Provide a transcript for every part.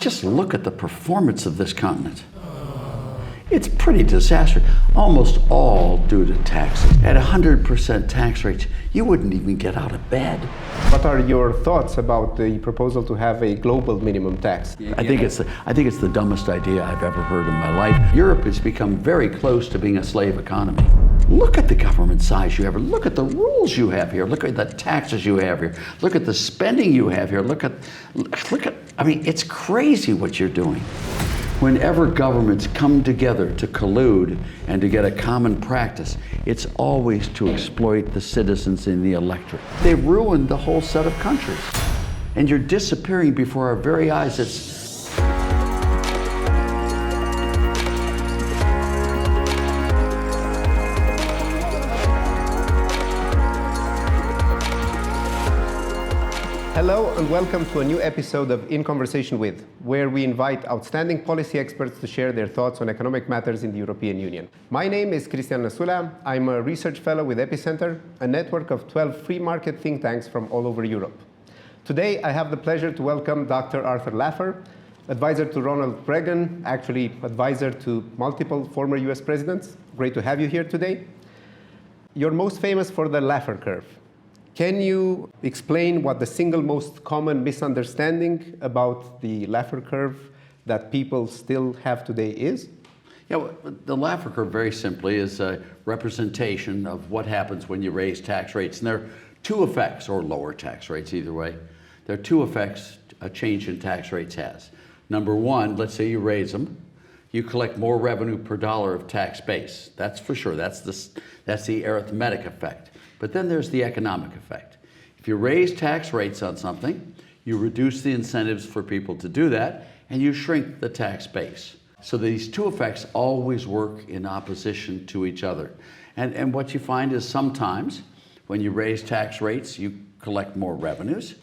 Just look at the performance of this continent. It's pretty disastrous. Almost all due to taxes. At 100% tax rates, you wouldn't even get out of bed. What are your thoughts about the proposal to have a global minimum tax? I think it's the dumbest idea I've ever heard in my life. Europe has become very close to being a slave economy. Look at the government size you have. Look at the rules you have here. Look at the taxes you have here. Look at the spending you have here. I mean, it's crazy what you're doing. Whenever governments come together to collude and to get a common practice, it's always to exploit the citizens in the electorate. They've ruined the whole set of countries. And you're disappearing before our very eyes. Hello and welcome to a new episode of In Conversation With, where we invite outstanding policy experts to share their thoughts on economic matters in the European Union. My name is Nasulea. I'm a research fellow with Epicenter, a network of 12 free market think tanks from all over Europe. Today, I have the pleasure to welcome Dr. Arthur Laffer, advisor to Ronald Reagan, actually advisor to multiple former US presidents. Great to have you here today. You're most famous for the Laffer Curve. Can you explain what the single most common misunderstanding about the Laffer Curve that people still have today is? Yeah, well, the Laffer Curve, very simply, is a representation of what happens when you raise tax rates. And there are two effects, or lower tax rates, either way. There are two effects a change in tax rates has. Number one, let's say you raise them, you collect more revenue per dollar of tax base. That's for sure. That's the arithmetic effect. But then there's the economic effect. If you raise tax rates on something, you reduce the incentives for people to do that, and you shrink the tax base. So these two effects always work in opposition to each other. And what you find is sometimes when you raise tax rates, you collect more revenues.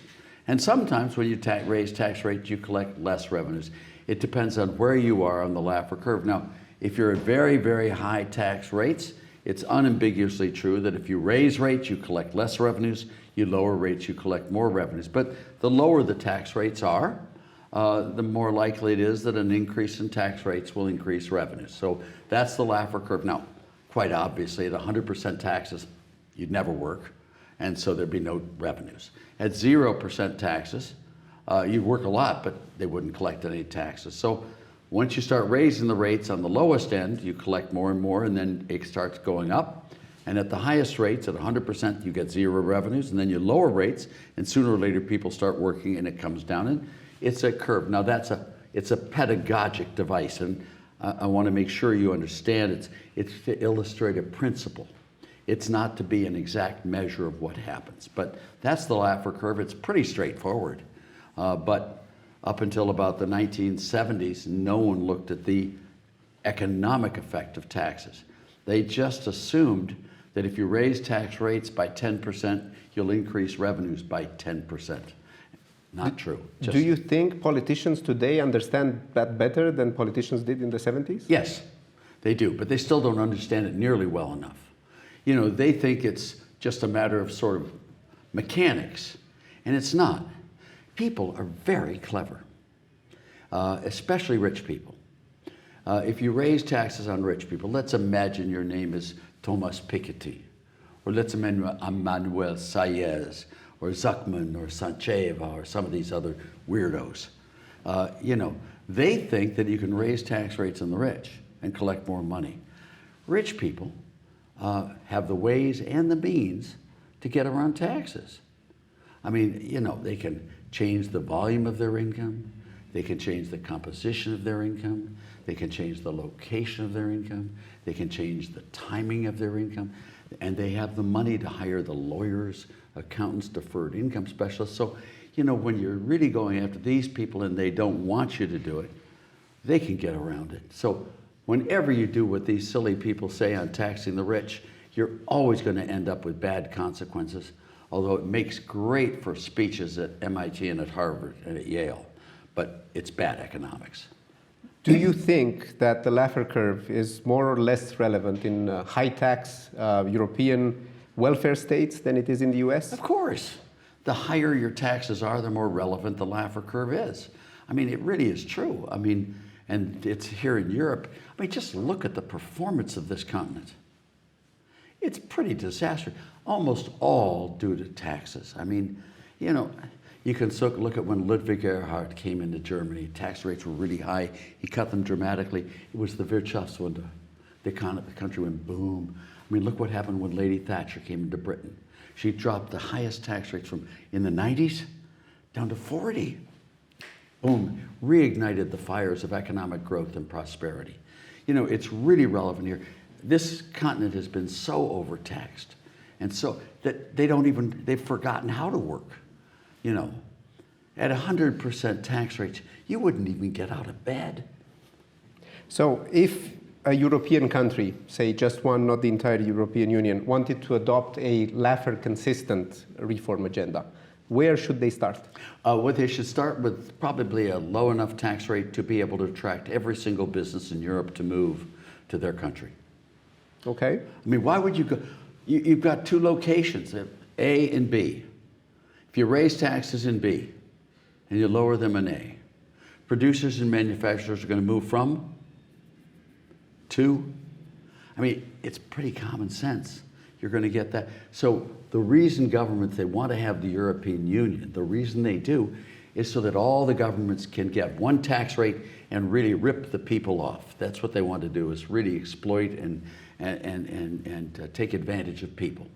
And sometimes when you raise tax rates, you collect less revenues. It depends on where you are on the Laffer curve. Now, if you're at very, very high tax rates, it's unambiguously true that if you raise rates, you collect less revenues. You lower rates, you collect more revenues. But the lower the tax rates are, the more likely it is that an increase in tax rates will increase revenues. So that's the Laffer curve. Now, quite obviously, at 100% taxes, you'd never work, and so there'd be no revenues. At 0% taxes, you'd work a lot, but they wouldn't collect any taxes. So once you start raising the rates on the lowest end, you collect more and more, and then it starts going up. And at the highest rates, at 100%, you get zero revenues, and then you lower rates, and sooner or later people start working and it comes down. And it's a curve. Now it's a pedagogic device, and I want to make sure you understand it's to illustrate a principle. It's not to be an exact measure of what happens. But that's the Laffer curve. It's pretty straightforward. But up until about the 1970s, no one looked at the economic effect of taxes. They just assumed that if you raise tax rates by 10%, you'll increase revenues by 10%. Not true. Do you think politicians today understand that better than politicians did in the 70s? Yes, they do, but they still don't understand it nearly well enough. You know, they think it's just a matter of sort of mechanics, and it's not. People are very clever, especially rich people. If you raise taxes on rich people, let's imagine your name is Thomas Piketty, or let's imagine Manuel Saez, or Zuckman, or Sancheva, or some of these other weirdos. They think that you can raise tax rates on the rich and collect more money. Rich people have the ways and the means to get around taxes. I mean, they can change the volume of their income, they can change the composition of their income, they can change the location of their income, they can change the timing of their income, and they have the money to hire the lawyers, accountants, deferred income specialists. So, when you're really going after these people and they don't want you to do it, they can get around it. So whenever you do what these silly people say on taxing the rich, you're always going to end up with bad consequences. Although it makes great for speeches at MIT and at Harvard and at Yale, but it's bad economics. Do you think that the Laffer curve is more or less relevant in high-tax European welfare states than it is in the US? Of course. The higher your taxes are, the more relevant the Laffer curve is. I mean, it really is true. I mean, and it's here in Europe. I mean, just look at the performance of this continent. It's pretty disastrous, almost all due to taxes. I mean, you know, you can look at when Ludwig Erhard came into Germany, tax rates were really high. He cut them dramatically. It was the Wirtschaftswunder. The country went boom. I mean, look what happened when Lady Thatcher came into Britain. She dropped the highest tax rates from in the 90s down to 40. Boom, reignited the fires of economic growth and prosperity. You know, it's really relevant here. This continent has been so overtaxed, and so that they've forgotten how to work. You know, at 100% tax rates, you wouldn't even get out of bed. So if a European country, say just one, not the entire European Union, wanted to adopt a Laffer consistent reform agenda, where should they start? Well, they should start with probably a low enough tax rate to be able to attract every single business in Europe to move to their country. Okay. I mean, why would you go? You've got two locations, A and B. If you raise taxes in B and you lower them in A, producers and manufacturers are going to move from to. I mean, it's pretty common sense. You're going to get that. So the reason governments, they want to have the European Union, the reason they do is so that all the governments can get one tax rate and really rip the people off. That's what they want to do, is really exploit and take advantage of people.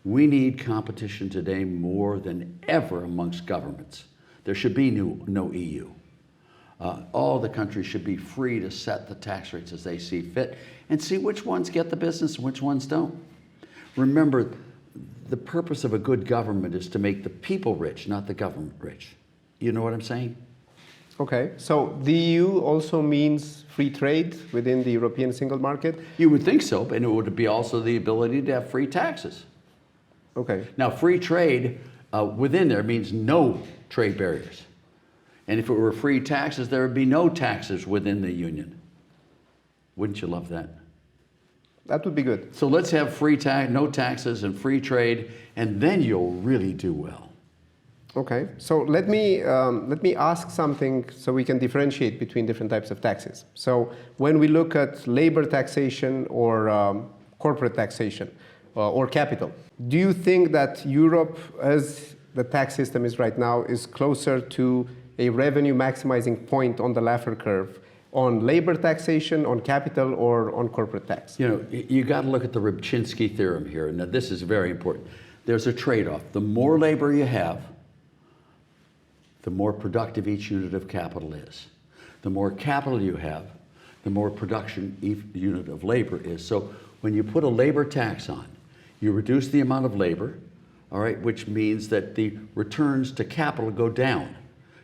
We need competition today more than ever amongst governments. There should be no EU. All the countries should be free to set the tax rates as they see fit and see which ones get the business and which ones don't. Remember, the purpose of a good government is to make the people rich, not the government rich. You know what I'm saying? Okay, so the EU also means free trade within the European single market? You would think so, and it would be also the ability to have free taxes. Okay. Now, free trade within there means no trade barriers. And if it were free taxes, there would be no taxes within the union. Wouldn't you love that? That would be good. So let's have no taxes and free trade, and then you'll really do well. Okay, so let me ask something so we can differentiate between different types of taxes. So when we look at labor taxation or corporate taxation or capital, do you think that Europe, as the tax system is right now, is closer to a revenue maximizing point on the Laffer curve on labor taxation, on capital, or on corporate tax? You know, you got to look at the Rybczynski theorem here, and this is very important. There's a trade-off. The more labor you have, the more productive each unit of capital is. The more capital you have, the more production each unit of labor is. So when you put a labor tax on, you reduce the amount of labor, all right, which means that the returns to capital go down,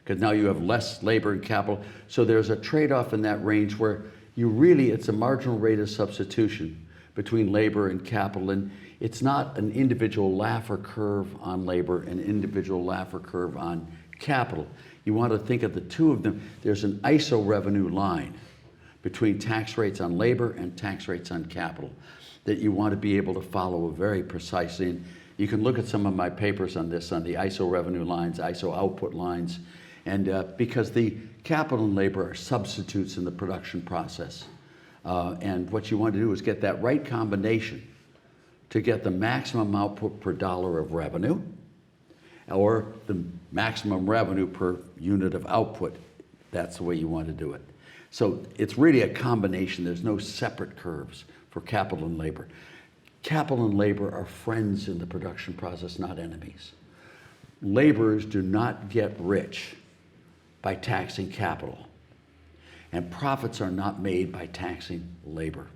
because now you have less labor and capital. So there's a trade-off in that range where it's a marginal rate of substitution between labor and capital, and it's not an individual Laffer curve on labor, an individual Laffer curve on capital. You want to think of the two of them. There's an ISO revenue line between tax rates on labor and tax rates on capital that you want to be able to follow very precisely. And you can look at some of my papers on this, on the ISO revenue lines, ISO output lines, and because the capital and labor are substitutes in the production process. And what you want to do is get that right combination to get the maximum output per dollar of revenue, or the maximum revenue per unit of output. That's the way you want to do it. So it's really a combination. There's no separate curves for capital and labor. Capital and labor are friends in the production process, not enemies. Laborers do not get rich by taxing capital, and profits are not made by taxing labor.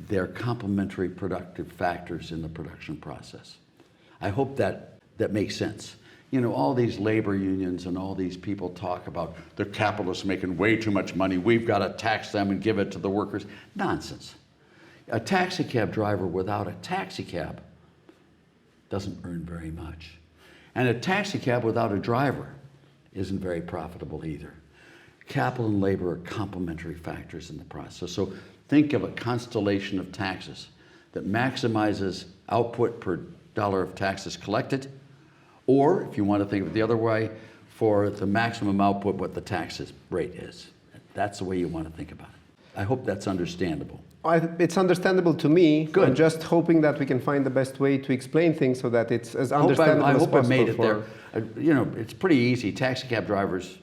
They're complementary productive factors in the production process. I hope that makes sense. You know, all these labor unions and all these people talk about the capitalists making way too much money. We've got to tax them and give it to the workers. Nonsense. A taxi cab driver without a taxi cab doesn't earn very much. And a taxi cab without a driver isn't very profitable either. Capital and labor are complementary factors in the process. So think of a constellation of taxes that maximizes output per dollar of taxes collected, or if you want to think of it the other way, for the maximum output what the taxes rate is. That's the way you want to think about it. I hope that's understandable. It's understandable to me. Good. I'm just hoping that we can find the best way to explain things so that it's as understandable I as hope possible. I made it there. You know, it's pretty easy. Taxi cab drivers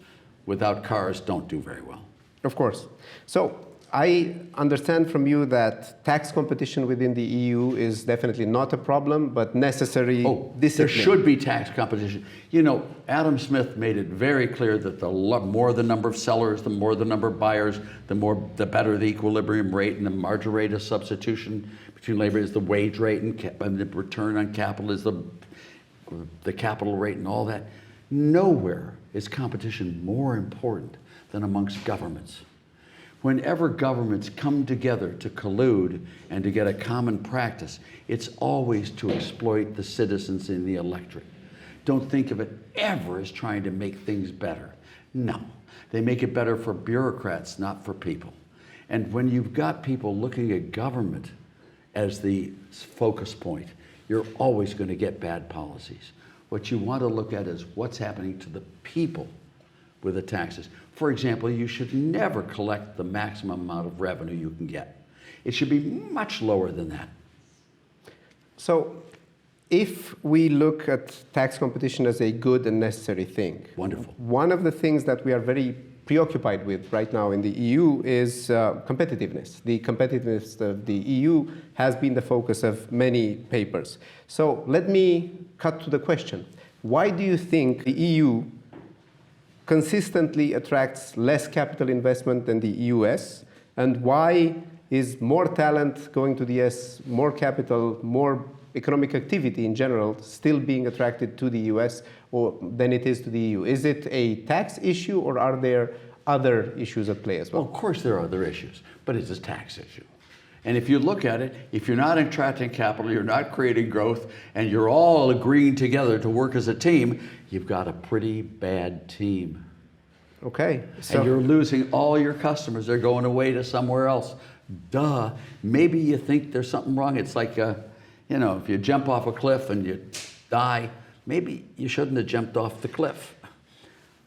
without cars don't do very well. Of course. So I understand from you that tax competition within the EU is definitely not a problem, but necessary discipline. There should be tax competition. You know, Adam Smith made it very clear that the more the number of sellers, the more the number of buyers, the better the equilibrium rate, and the marginal rate of substitution between labor is the wage rate, and the return on capital is the capital rate, and all that. Nowhere is competition more important than amongst governments. Whenever governments come together to collude and to get a common practice, it's always to exploit the citizens in the electorate. Don't think of it ever as trying to make things better. No, they make it better for bureaucrats, not for people. And when you've got people looking at government as the focus point, you're always going to get bad policies. What you want to look at is what's happening to the people with the taxes. For example, you should never collect the maximum amount of revenue you can get. It should be much lower than that. So if we look at tax competition as a good and necessary thing, Wonderful. One of the things that we are very preoccupied with right now in the EU is competitiveness. The competitiveness of the EU has been the focus of many papers. So let me cut to the question. Why do you think the EU consistently attracts less capital investment than the US? And why is more talent going to the US, more capital, more economic activity in general still being attracted to the US than it is to the EU? Is it a tax issue, or are there other issues at play as well? Well, of course there are other issues, but it's a tax issue. And if you look at it, if you're not attracting capital, you're not creating growth, and you're all agreeing together to work as a team, you've got a pretty bad team. Okay. So And you're losing all your customers. They're going away to somewhere else. Duh. Maybe you think there's something wrong. It's like, you know, if you jump off a cliff and you die, maybe you shouldn't have jumped off the cliff.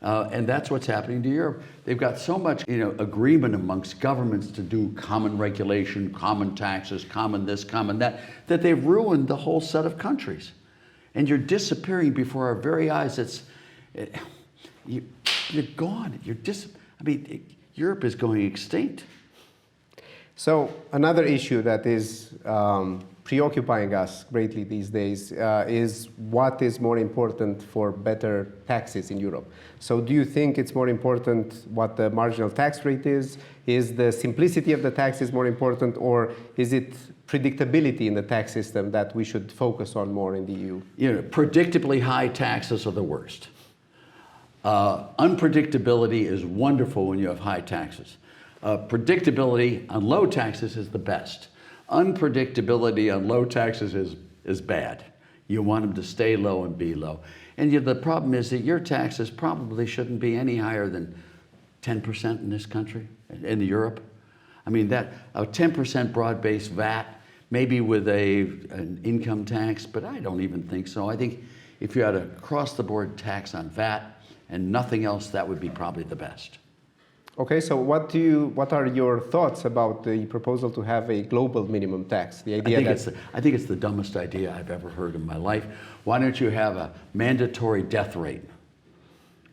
And that's what's happening to Europe. They've got so much, you know, agreement amongst governments to do common regulation, common taxes, common this, common that, that they've ruined the whole set of countries. And you're disappearing before our very eyes. You're gone. Europe is going extinct. So another issue that is preoccupying us greatly these days is what is more important for better taxes in Europe. So do you think it's more important what the marginal tax rate is? Is the simplicity of the taxes more important, or is it predictability in the tax system that we should focus on more in the EU? You know, predictably high taxes are the worst. Unpredictability is wonderful when you have high taxes. Predictability on low taxes is the best. Unpredictability on low taxes is bad. You want them to stay low and be low. And the problem is that your taxes probably shouldn't be any higher than 10% in this country, in Europe. I mean, that a 10% broad-based VAT, maybe with an income tax, but I don't even think so. I think if you had a across-the-board tax on VAT and nothing else, that would be probably the best. Okay, so what are your thoughts about the proposal to have a global minimum tax? The idea I think it's the dumbest idea I've ever heard in my life. Why don't you have a mandatory death rate?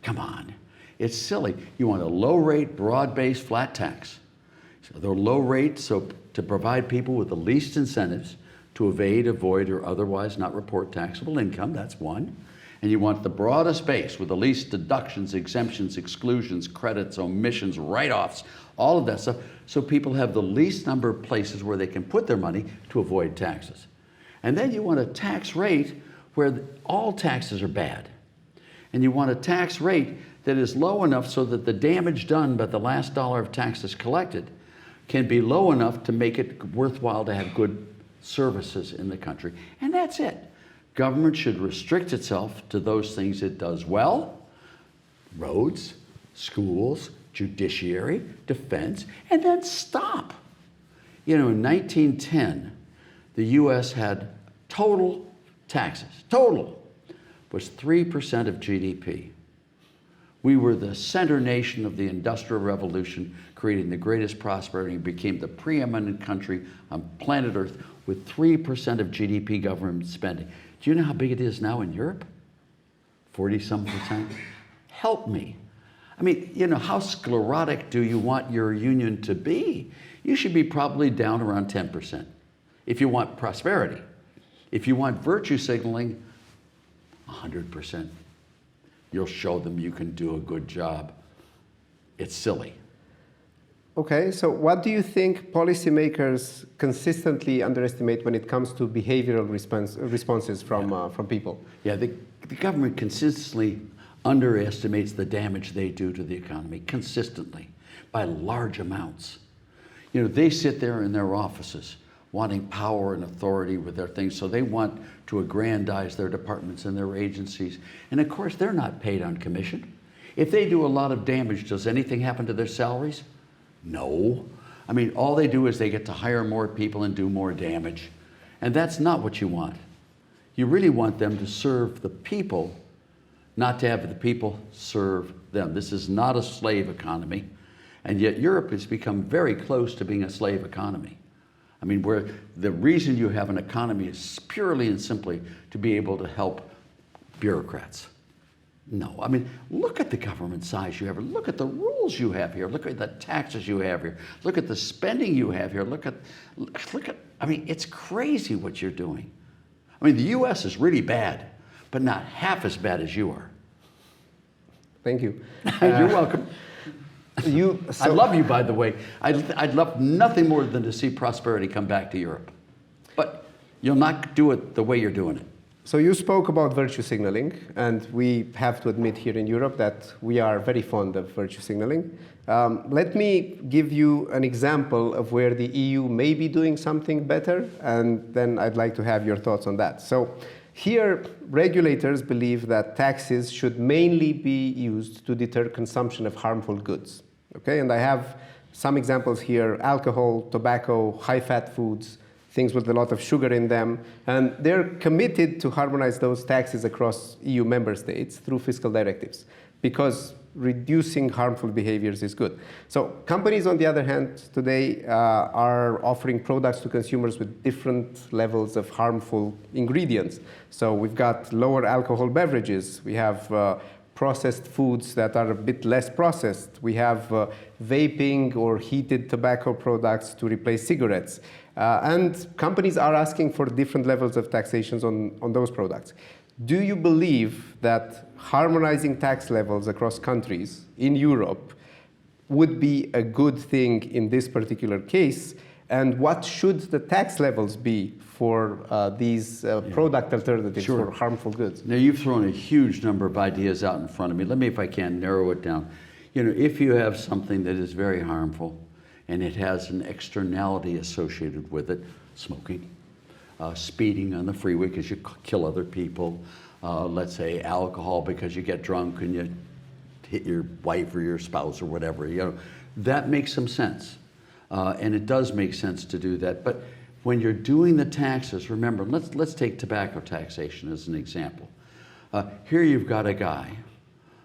Come on, it's silly. You want a low rate, broad-based, flat tax. So the low rate, so to provide people with the least incentives to evade, avoid, or otherwise not report taxable income. That's one. And you want the broadest base with the least deductions, exemptions, exclusions, credits, omissions, write-offs, all of that stuff, so people have the least number of places where they can put their money to avoid taxes. And then you want a tax rate where all taxes are bad. And you want a tax rate that is low enough so that the damage done by the last dollar of taxes collected can be low enough to make it worthwhile to have good services in the country. And that's it. Government should restrict itself to those things it does well: roads, schools, judiciary, defense, and then stop. You know, in 1910, the US had total taxes, total, was 3% of GDP. We were the center nation of the Industrial Revolution, creating the greatest prosperity, and became the preeminent country on planet Earth with 3% of GDP government spending. Do you know how big it is now in Europe? 40-some%. Help me. I mean, you know, how sclerotic do you want your union to be? You should be probably down around 10% if you want prosperity. If you want virtue signaling, 100%. You'll show them you can do a good job. It's silly. Okay, so what do you think policymakers consistently underestimate when it comes to behavioral responses from people? Yeah, the government consistently underestimates the damage they do to the economy, consistently, by large amounts. You know, they sit there in their offices wanting power and authority with their things, so they want to aggrandize their departments and their agencies. And of course, they're not paid on commission. If they do a lot of damage, does anything happen to their salaries? No. I mean, all they do is they get to hire more people and do more damage. And that's not what you want. You really want them to serve the people, not to have the people serve them. This is not a slave economy. And yet Europe has become very close to being a slave economy. I mean, where the reason you have an economy is purely and simply to be able to help bureaucrats. No, I mean, look at the government size you have. Look at the rules you have here. Look at the taxes you have here. Look at the spending you have here. Look at, I mean, it's crazy what you're doing. I mean, the US is really bad, but not half as bad as you are. Thank you. You're welcome. I love you, by the way. I'd love nothing more than to see prosperity come back to Europe. But you'll not do it the way you're doing it. So you spoke about virtue signaling, and we have to admit here in Europe that we are very fond of virtue signaling. Let me give you an example of where the EU may be doing something better, and then I'd like to have your thoughts on that. So here, regulators believe that taxes should mainly be used to deter consumption of harmful goods. Okay, and I have some examples here: alcohol, tobacco, high-fat foods, things with a lot of sugar in them, and they're committed to harmonize those taxes across EU member states through fiscal directives, because reducing harmful behaviors is good. So companies, on the other hand, today are offering products to consumers with different levels of harmful ingredients. So we've got lower alcohol beverages, we have processed foods that are a bit less processed. We have vaping or heated tobacco products to replace cigarettes. And companies are asking for different levels of taxations on those products. Do you believe that harmonizing tax levels across countries in Europe would be a good thing in this particular case? And what should the tax levels be for these product alternatives for harmful goods? Now, you've thrown a huge number of ideas out in front of me. Let me, if I can, narrow it down. You know, if you have something that is very harmful and it has an externality associated with it, smoking, speeding on the freeway because you kill other people, let's say alcohol because you get drunk and you hit your wife or your spouse or whatever, you know, that makes some sense. And it does make sense to do that. But when you're doing the taxes, remember, let's take tobacco taxation as an example. Here you've got a guy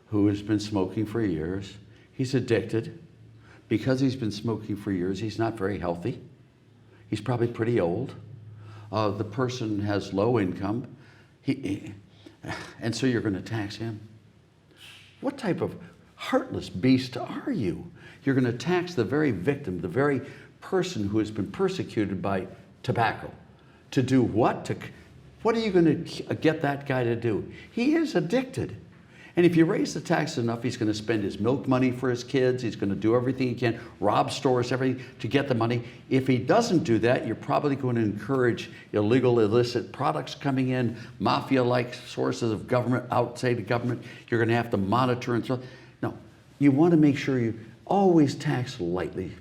who has been smoking for years. He's addicted. Because he's been smoking for years, he's not very healthy. He's probably pretty old. The person has low income. And so you're going to tax him? What type of heartless beast are you? You're going to tax the very victim, the very person who has been persecuted by tobacco. To do what? What are you going to get that guy to do? He is addicted. And if you raise the tax enough, he's going to spend his milk money for his kids. He's going to do everything he can, rob stores, everything to get the money. If he doesn't do that, you're probably going to encourage illegal, illicit products coming in, mafia-like sources of government, outside the government. You're going to have to monitor and so on. No, you want to make sure you always tax lightly.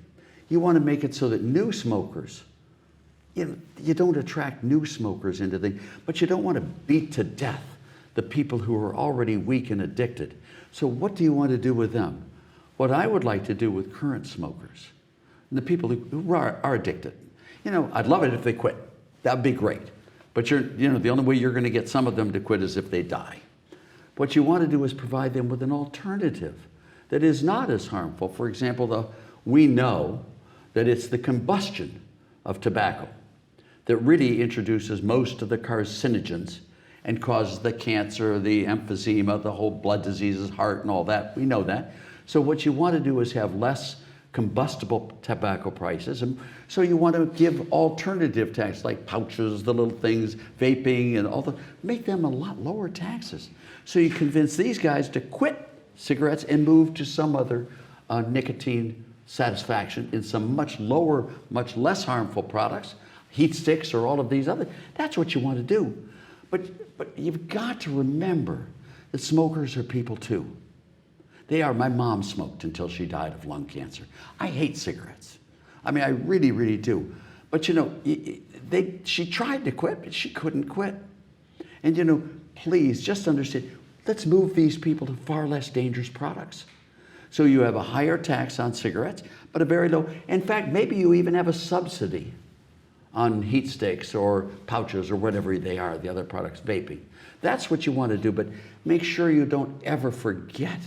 You want to make it so that new smokers, you don't attract new smokers into things, but you don't want to beat to death the people who are already weak and addicted. So what do you want to do with them? What I would like to do with current smokers, and the people who are addicted, I'd love it if they quit. That'd be great. But the only way you're going to get some of them to quit is if they die. What you want to do is provide them with an alternative that is not as harmful. For example, we know that it's the combustion of tobacco that really introduces most of the carcinogens and causes the cancer, the emphysema, the whole blood diseases, heart and all that. We know that. So what you want to do is have less combustible tobacco prices. And so you want to give alternative tax like pouches, the little things, vaping and all the, make them a lot lower taxes. So you convince these guys to quit cigarettes and move to some other nicotine satisfaction in some much lower, much less harmful products, heat sticks or all of these other. That's what you want to do. But you've got to remember that smokers are people too. They are. My mom smoked until she died of lung cancer. I hate cigarettes. I mean, I really, really do. But you know, she tried to quit, but she couldn't quit. And you know, please just understand, let's move these people to far less dangerous products. So you have a higher tax on cigarettes, but a very low, in fact, maybe you even have a subsidy on heat sticks or pouches or whatever they are, the other products, vaping. That's what you want to do, but make sure you don't ever forget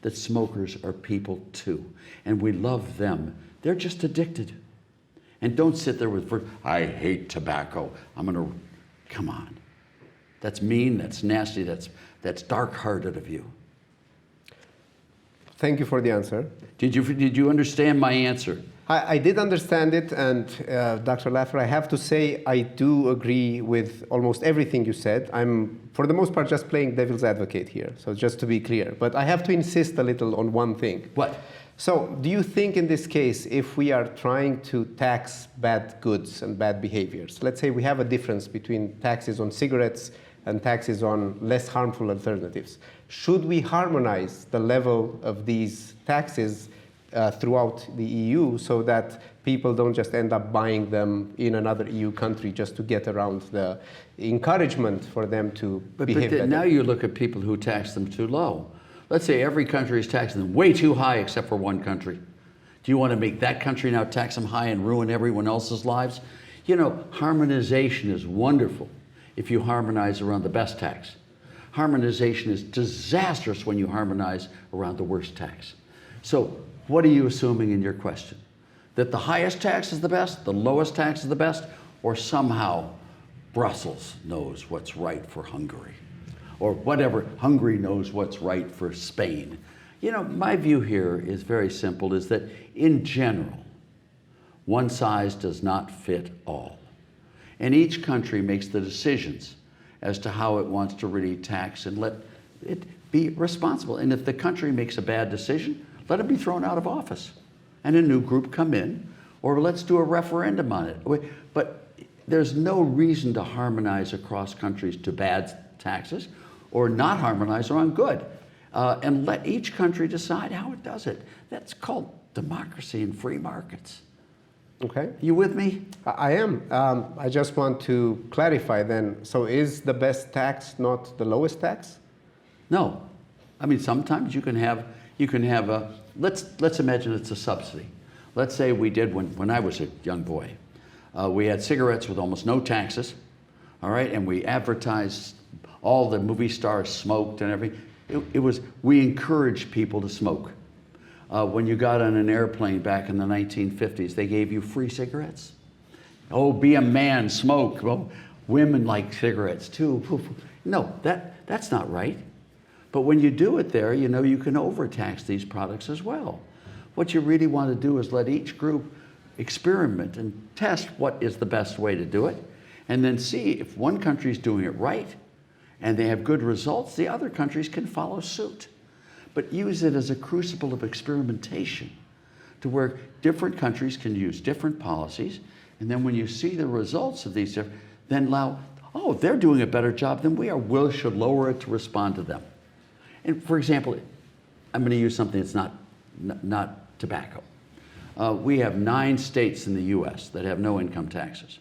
that smokers are people too, and we love them. They're just addicted. And don't sit there with, I hate tobacco. Come on. That's mean, that's nasty, that's dark-hearted of you. Thank you for the answer. Did you understand my answer? I did understand it, and Dr. Laffer, I have to say I do agree with almost everything you said. I'm, for the most part, just playing devil's advocate here, so just to be clear. But I have to insist a little on one thing. What? So do you think in this case, if we are trying to tax bad goods and bad behaviors, let's say we have a difference between taxes on cigarettes and taxes on less harmful alternatives, should we harmonize the level of these taxes throughout the EU so that people don't just end up buying them in another EU country just to get around the encouragement for them to behave better? Now you look at people who tax them too low. Let's say every country is taxing them way too high except for one country. Do you want to make that country now tax them high and ruin everyone else's lives? You know, harmonization is wonderful if you harmonize around the best tax. Harmonization is disastrous when you harmonize around the worst tax. So what are you assuming in your question? That the highest tax is the best, the lowest tax is the best, or somehow Brussels knows what's right for Hungary? Or whatever, Hungary knows what's right for Spain. You know, my view here is very simple, is that in general, one size does not fit all. And each country makes the decisions as to how it wants to really tax and let it be responsible. And if the country makes a bad decision, let it be thrown out of office and a new group come in, or let's do a referendum on it. But there's no reason to harmonize across countries to bad taxes or not harmonize around good. And let each country decide how it does it. That's called democracy and free markets. Okay. You with me? I am. I just want to clarify then. So is the best tax not the lowest tax? No. I mean, sometimes you can have a, let's imagine it's a subsidy. Let's say we did when I was a young boy. We had cigarettes with almost no taxes, all right, and we advertised, all the movie stars smoked and everything. We encouraged people to smoke. When you got on an airplane back in the 1950s, they gave you free cigarettes. Oh, be a man, smoke. Well, women like cigarettes too. No, that's not right. But when you do it there, you know, you can overtax these products as well. What you really want to do is let each group experiment and test what is the best way to do it, and then see if one country's doing it right and they have good results, the other countries can follow suit. But use it as a crucible of experimentation to where different countries can use different policies, and then when you see the results of these, then allow, oh, they're doing a better job than we are. We should lower it to respond to them. And for example, I'm going to use something that's not tobacco. We have 9 states in the US that have no income taxes.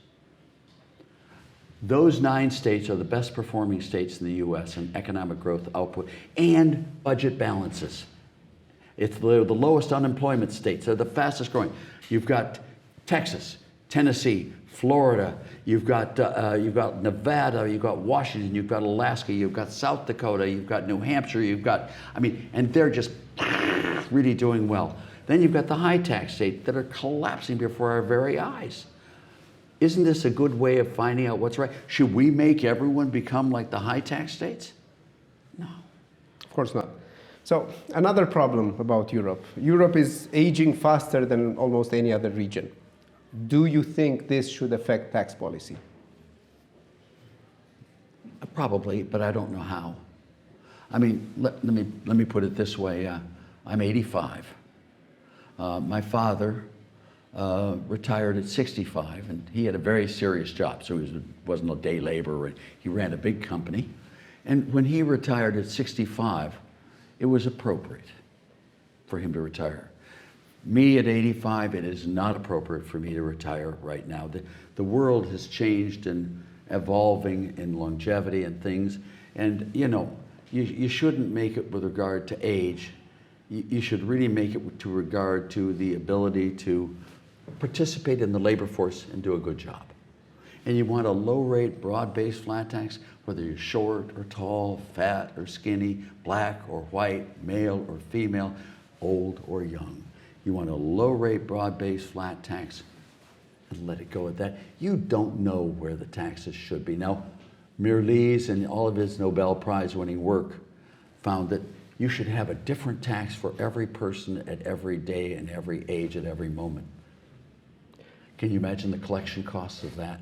Those 9 states are the best performing states in the US in economic growth output and budget balances. It's the lowest unemployment states. They're the fastest growing. You've got Texas, Tennessee, Florida, you've got Nevada, you've got Washington, you've got Alaska, you've got South Dakota, you've got New Hampshire, and they're just really doing well. Then you've got the high tax states that are collapsing before our very eyes. Isn't this a good way of finding out what's right? Should we make everyone become like the high tax states? No. Of course not. So another problem about Europe. Europe is aging faster than almost any other region. Do you think this should affect tax policy? Probably, but I don't know how. I mean, let me put it this way. I'm 85. My father retired at 65, and he had a very serious job, so he wasn't a day laborer. He ran a big company. And when he retired at 65, it was appropriate for him to retire. Me at 85, it is not appropriate for me to retire right now. The world has changed and evolving in longevity and things, and you shouldn't make it with regard to age. You should really make it to regard to the ability to participate in the labor force and do a good job. And you want a low-rate, broad-based flat tax, whether you're short or tall, fat or skinny, black or white, male or female, old or young. You want a low-rate, broad-based flat tax, and let it go at that. You don't know where the taxes should be. Now, Mirrlees and all of his Nobel Prize-winning work found that you should have a different tax for every person at every day and every age at every moment. Can you imagine the collection costs of that?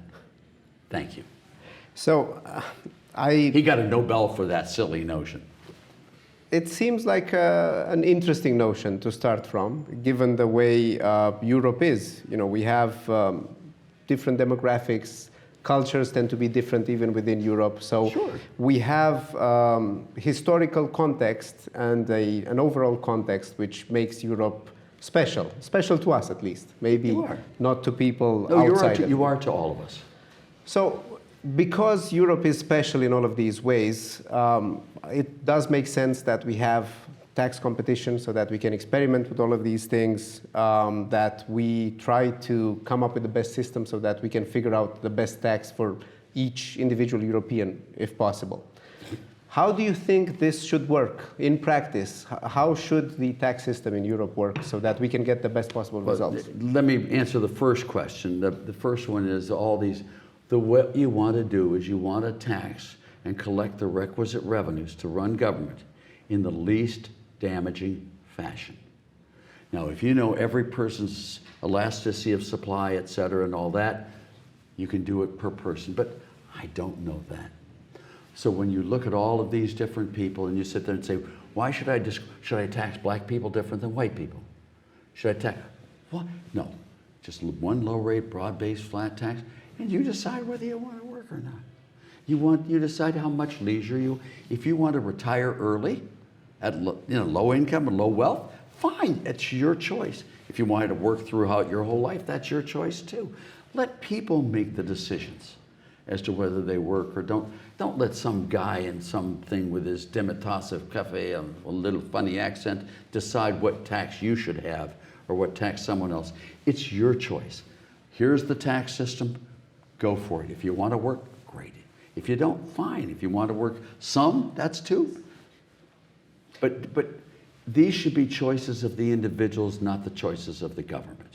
Thank you. So He got a Nobel for that silly notion. It seems like an interesting notion to start from, given the way Europe is. We have different demographics, cultures tend to be different even within Europe. So Sure. we have historical context and an overall context which makes Europe special to us at least, maybe You are. not to people No, outside. you are to all of us. So, because Europe is special in all of these ways, it does make sense that we have tax competition so that we can experiment with all of these things, that we try to come up with the best system so that we can figure out the best tax for each individual European, if possible. How do you think this should work in practice? How should the tax system in Europe work so that we can get the best possible results? Let me answer the first question. The first one is what you want to do is you want to tax and collect the requisite revenues to run government in the least damaging fashion. Now, if you know every person's elasticity of supply, et cetera, and all that, you can do it per person, but I don't know that. So when you look at all of these different people and you sit there and say, why should I tax black people different than white people? Should I tax, what? No, just one low rate, broad-based flat tax, and you decide whether you want to work or not. You decide how much leisure if you want to retire early at low income and low wealth, fine, it's your choice. If you wanted to work throughout your whole life, that's your choice too. Let people make the decisions as to whether they work or don't. Don't let some guy in something with his Demitasse cafe, a little funny accent, decide what tax you should have or what tax someone else. It's your choice. Here's the tax system, go for it. If you want to work, great. If you don't, fine. If you want to work some, that's two. But these should be choices of the individuals, not the choices of the government.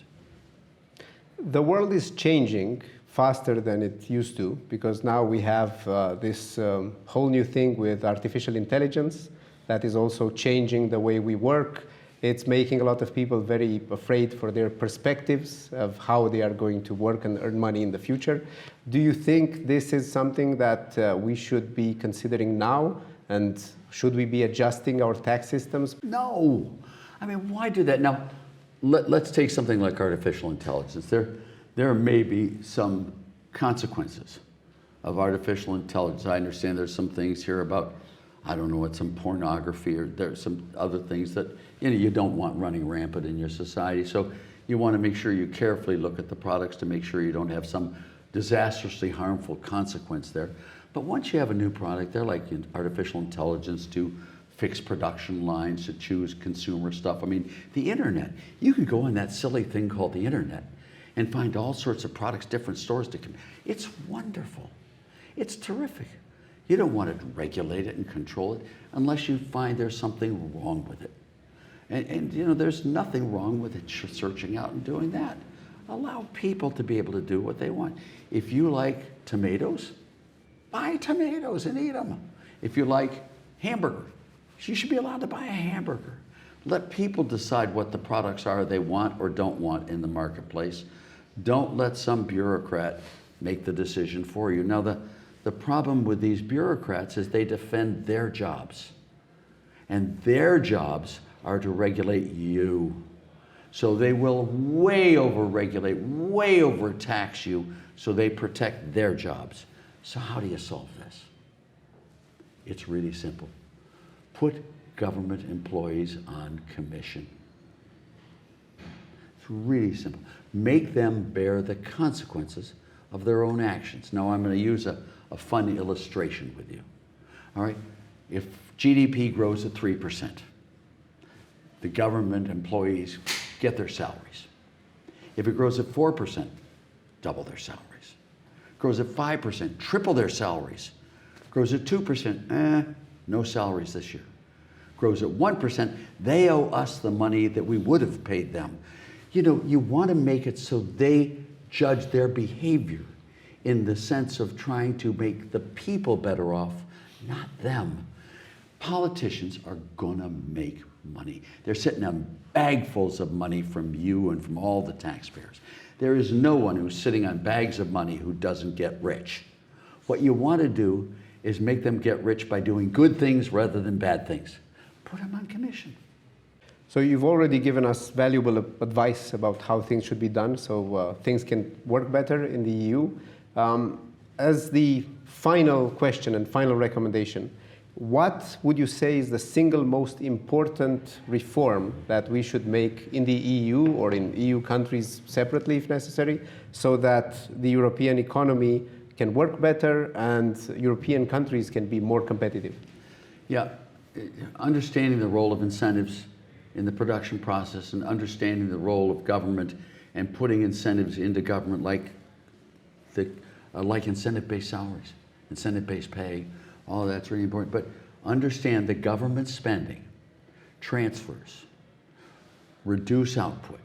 The world is changing faster than it used to, because now we have this whole new thing with artificial intelligence that is also changing the way we work. It's making a lot of people very afraid for their perspectives of how they are going to work and earn money in the future. Do you think this is something that we should be considering now? And should we be adjusting our tax systems? No. I mean, why do that? Now, let's take something like artificial intelligence. There may be some consequences of artificial intelligence. I understand there's some things here about, I don't know what, some pornography, or there's some other things that you don't want running rampant in your society. So you want to make sure you carefully look at the products to make sure you don't have some disastrously harmful consequence there. But once you have a new product, they're like artificial intelligence to fix production lines, to choose consumer stuff. I mean, the internet, you could go on that silly thing called the internet, and find all sorts of products, different stores to come. It's wonderful. It's terrific. You don't want to regulate it and control it unless you find there's something wrong with it. And you know, there's nothing wrong with it searching out and doing that. Allow people to be able to do what they want. If you like tomatoes, buy tomatoes and eat them. If you like hamburger, you should be allowed to buy a hamburger. Let people decide what the products are they want or don't want in the marketplace. Don't let some bureaucrat make the decision for you. Now, the problem with these bureaucrats is they defend their jobs. And their jobs are to regulate you. So they will way over-regulate, way over-tax you, so they protect their jobs. So how do you solve this? It's really simple. Put government employees on commission. It's really simple. Make them bear the consequences of their own actions. Now I'm going to use a fun illustration with you. All right? If GDP grows at 3%, the government employees get their salaries. If it grows at 4%, double their salaries. Grows at 5%, triple their salaries. Grows at 2%, no salaries this year. Grows at 1%, they owe us the money that we would have paid them. You know, you want to make it so they judge their behavior in the sense of trying to make the people better off, not them. Politicians are gonna make money. They're sitting on bagfuls of money from you and from all the taxpayers. There is no one who's sitting on bags of money who doesn't get rich. What you want to do is make them get rich by doing good things rather than bad things. Put them on commission. So you've already given us valuable advice about how things should be done so things can work better in the EU. As the final question and final recommendation, what would you say is the single most important reform that we should make in the EU or in EU countries separately if necessary, so that the European economy can work better and European countries can be more competitive? Yeah, understanding the role of incentives in the production process and understanding the role of government and putting incentives into government like incentive-based salaries, incentive-based pay, all that's really important. But understand the government spending, transfers, reduce output.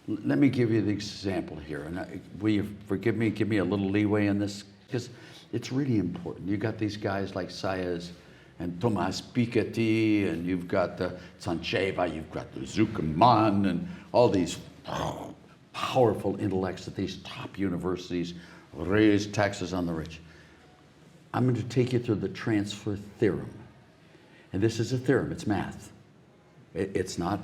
Let me give you the example here. And will you forgive me, give me a little leeway in this? Because it's really important. You got these guys like Saez and Thomas Piketty, and you've got the Tsancheva, you've got the Zuckerman, and all these powerful intellects at these top universities raise taxes on the rich. I'm going to take you through the transfer theorem. And this is a theorem, it's math. It's not,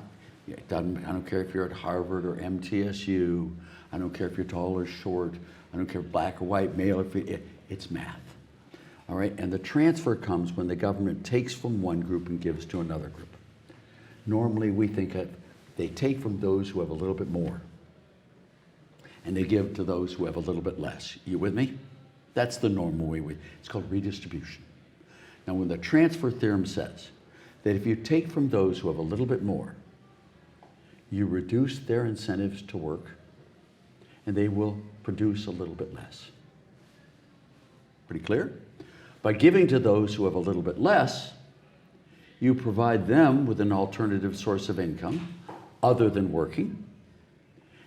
I don't care if you're at Harvard or MTSU, I don't care if you're tall or short, I don't care if black or white, male or female, it's math. All right, and the transfer comes when the government takes from one group and gives to another group. Normally we think of, they take from those who have a little bit more, and they give to those who have a little bit less. You with me? That's the normal way. It's called redistribution. Now, when the transfer theorem says that if you take from those who have a little bit more, you reduce their incentives to work, and they will produce a little bit less. Pretty clear? By giving to those who have a little bit less, you provide them with an alternative source of income other than working,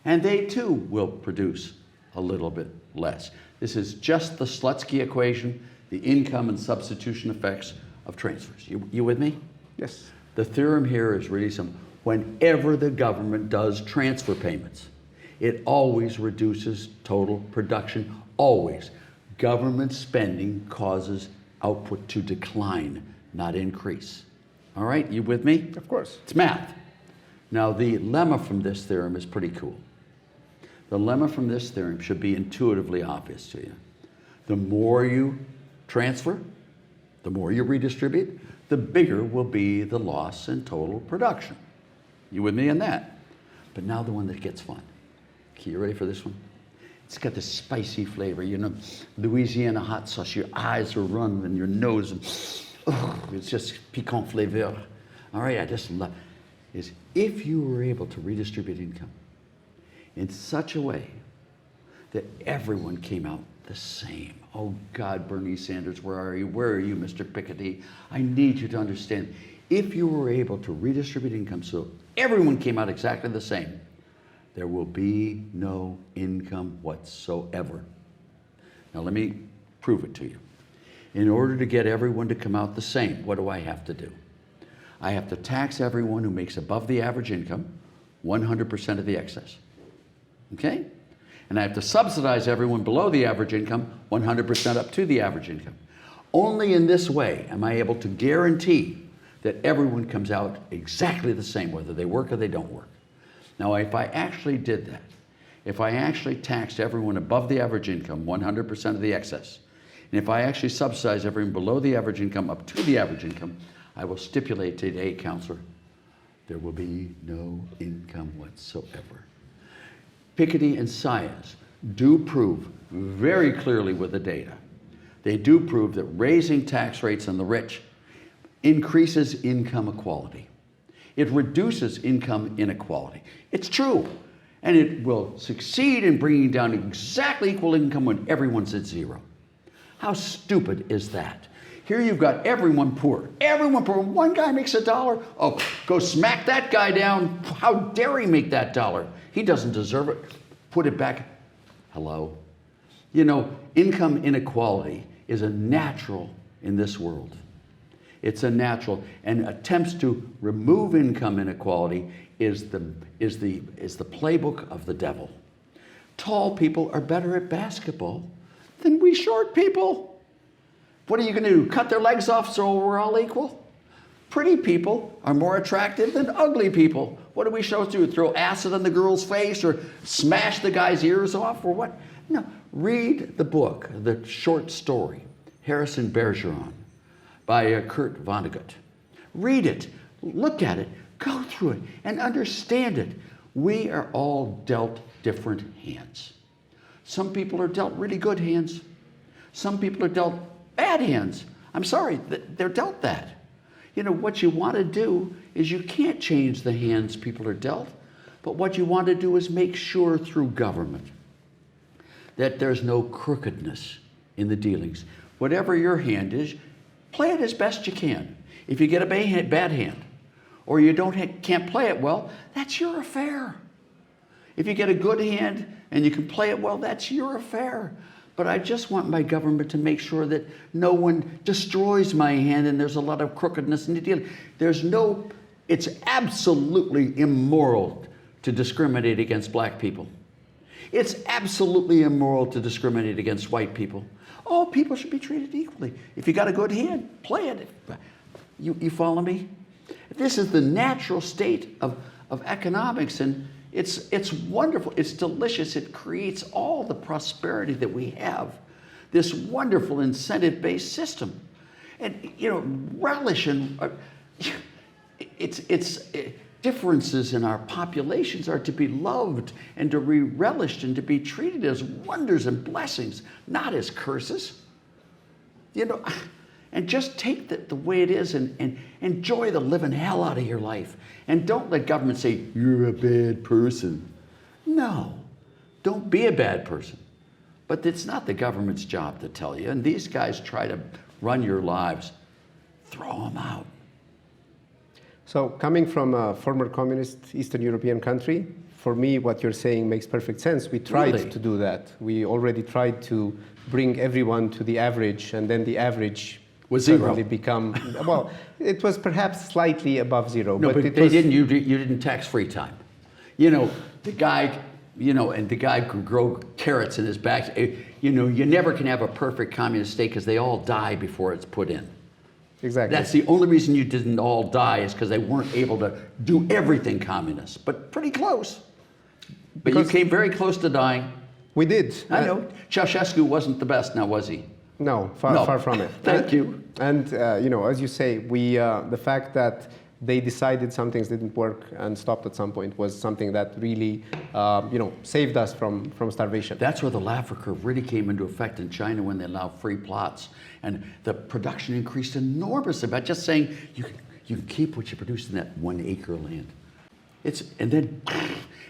and they too will produce a little bit less. This is just the Slutsky equation, the income and substitution effects of transfers. You with me? Yes. The theorem here is really simple. Whenever the government does transfer payments, it always reduces total production, always. Government spending causes output to decline, not increase. All right, you with me? Of course. It's math. Now, the lemma from this theorem is pretty cool. The lemma from this theorem should be intuitively obvious to you. The more you transfer, the more you redistribute, the bigger will be the loss in total production. You with me on that? But now the one that gets fun. Okay, you ready for this one? It's got this spicy flavor, you know, Louisiana hot sauce. Your eyes are running and your nose, and, it's just piquant flavor. All right, I just love it. Is if you were able to redistribute income in such a way that everyone came out the same. Oh God, Bernie Sanders, where are you? Where are you, Mr. Piketty? I need you to understand, if you were able to redistribute income so everyone came out exactly the same, there will be no income whatsoever. Now let me prove it to you. In order to get everyone to come out the same, what do I have to do? I have to tax everyone who makes above the average income 100% of the excess. Okay? And I have to subsidize everyone below the average income 100% up to the average income. Only in this way am I able to guarantee that everyone comes out exactly the same, whether they work or they don't work. Now, if I actually did that, if I actually taxed everyone above the average income 100% of the excess, and if I actually subsidize everyone below the average income up to the average income, I will stipulate today, Counselor, there will be no income whatsoever. Piketty and Saez do prove very clearly with the data, they do prove that raising tax rates on the rich increases income equality. It reduces income inequality. It's true. And it will succeed in bringing down exactly equal income when everyone's at zero. How stupid is that? Here you've got everyone poor. Everyone poor. One guy makes $1. Oh, go smack that guy down. How dare he make that $1? He doesn't deserve it. Put it back. Hello? You know, income inequality is a natural in this world. It's a natural, and attempts to remove income inequality is the playbook of the devil. Tall people are better at basketball than we short people. What are you going to do? Cut their legs off so we're all equal? Pretty people are more attractive than ugly people. What do we supposed to do? Throw acid on the girl's face or smash the guy's ears off or what? No. Read the book, the short story, Harrison Bergeron, by Kurt Vonnegut. Read it, look at it, go through it, and understand it. We are all dealt different hands. Some people are dealt really good hands. Some people are dealt bad hands. I'm sorry, they're dealt that. You know, what you want to do is you can't change the hands people are dealt, but what you want to do is make sure through government that there's no crookedness in the dealings. Whatever your hand is, play it as best you can. If you get a bad hand, or you can't play it well, that's your affair. If you get a good hand and you can play it well, that's your affair. But I just want my government to make sure that no one destroys my hand and there's a lot of crookedness in the deal. It's absolutely immoral to discriminate against black people. It's absolutely immoral to discriminate against white people. All people should be treated equally. If you got a good hand, play it. You follow me? This is the natural state of economics, and it's wonderful. It's delicious. It creates all the prosperity that we have. This wonderful incentive-based system, and relish and differences in our populations are to be loved and to be relished and to be treated as wonders and blessings, not as curses. And just take the way it is and enjoy the living hell out of your life. And don't let government say, you're a bad person. No, don't be a bad person. But it's not the government's job to tell you. And these guys try to run your lives. Throw them out. So coming from a former communist Eastern European country, for me, what you're saying makes perfect sense. We tried to do that. We already tried to bring everyone to the average, and then the average was zero. Suddenly become, well, it was perhaps slightly above zero. No, but you didn't tax free time. The guy, and the guy could grow carrots in his back. You never can have a perfect communist state because they all die before it's put in. Exactly. That's the only reason you didn't all die is because they weren't able to do everything communist, but pretty close. But you came very close to dying. We did. I know. Ceausescu wasn't the best, now was he? No, far from it. Thank you. And as you say, the fact that they decided some things didn't work and stopped at some point was something that really, saved us from starvation. That's where the Laffer Curve really came into effect in China when they allowed free plots. And the production increased enormously by just saying, you can keep what you produce in that 1 acre of land.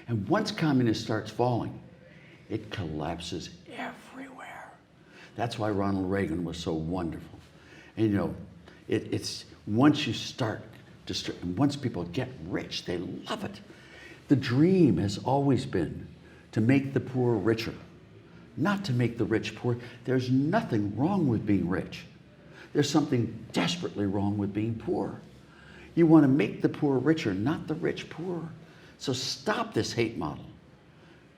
And once communism starts falling, it collapses everywhere. That's why Ronald Reagan was so wonderful. And you know, it's once you start, once people get rich, they love it. The dream has always been to make the poor richer, not to make the rich poor. There's nothing wrong with being rich. There's something desperately wrong with being poor. You want to make the poor richer, not the rich poor. So stop this hate model.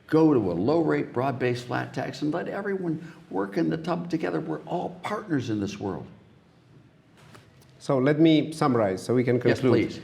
Go to a low-rate, broad-based flat tax and let everyone work in the tub together. We're all partners in this world. So let me summarize so we can conclude. Yes, please.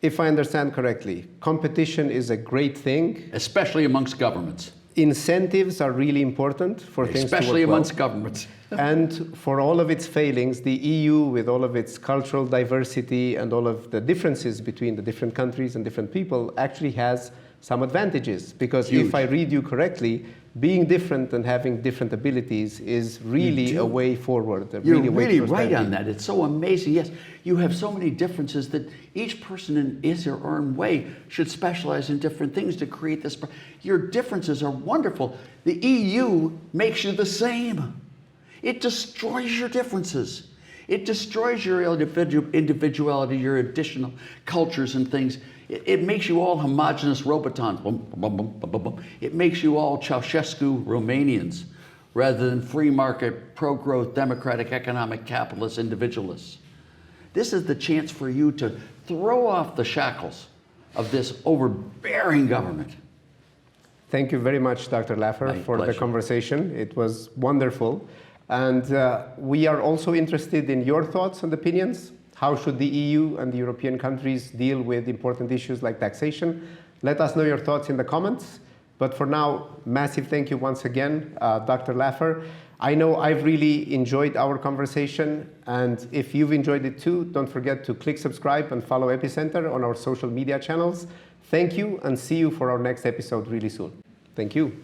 If I understand correctly, competition is a great thing. Especially amongst governments. Incentives are really important for things to work well. Especially amongst governments. And for all of its failings, the EU, with all of its cultural diversity and all of the differences between the different countries and different people, actually has some advantages. Because Huge. if I read you correctly, being different and having different abilities is really a way forward. You're really right on that. It's so amazing. Yes, you have so many differences that each person in his or her own way should specialize in different things to create this. Your differences are wonderful. The EU makes you the same. It destroys your differences. It destroys your individuality, your additional cultures and things. It makes you all homogenous Robotons. Boom, boom, boom, boom, boom, boom. It makes you all Ceausescu Romanians rather than free market, pro-growth, democratic, economic, capitalist individualists. This is the chance for you to throw off the shackles of this overbearing government. Thank you very much, Dr. Laffer, for the conversation. It was wonderful. And we are also interested in your thoughts and opinions. How should the EU and the European countries deal with important issues like taxation? Let us know your thoughts in the comments. But for now, massive thank you once again, Dr. Laffer. I know I've really enjoyed our conversation. And if you've enjoyed it too, don't forget to click subscribe and follow Epicenter on our social media channels. Thank you and see you for our next episode really soon. Thank you.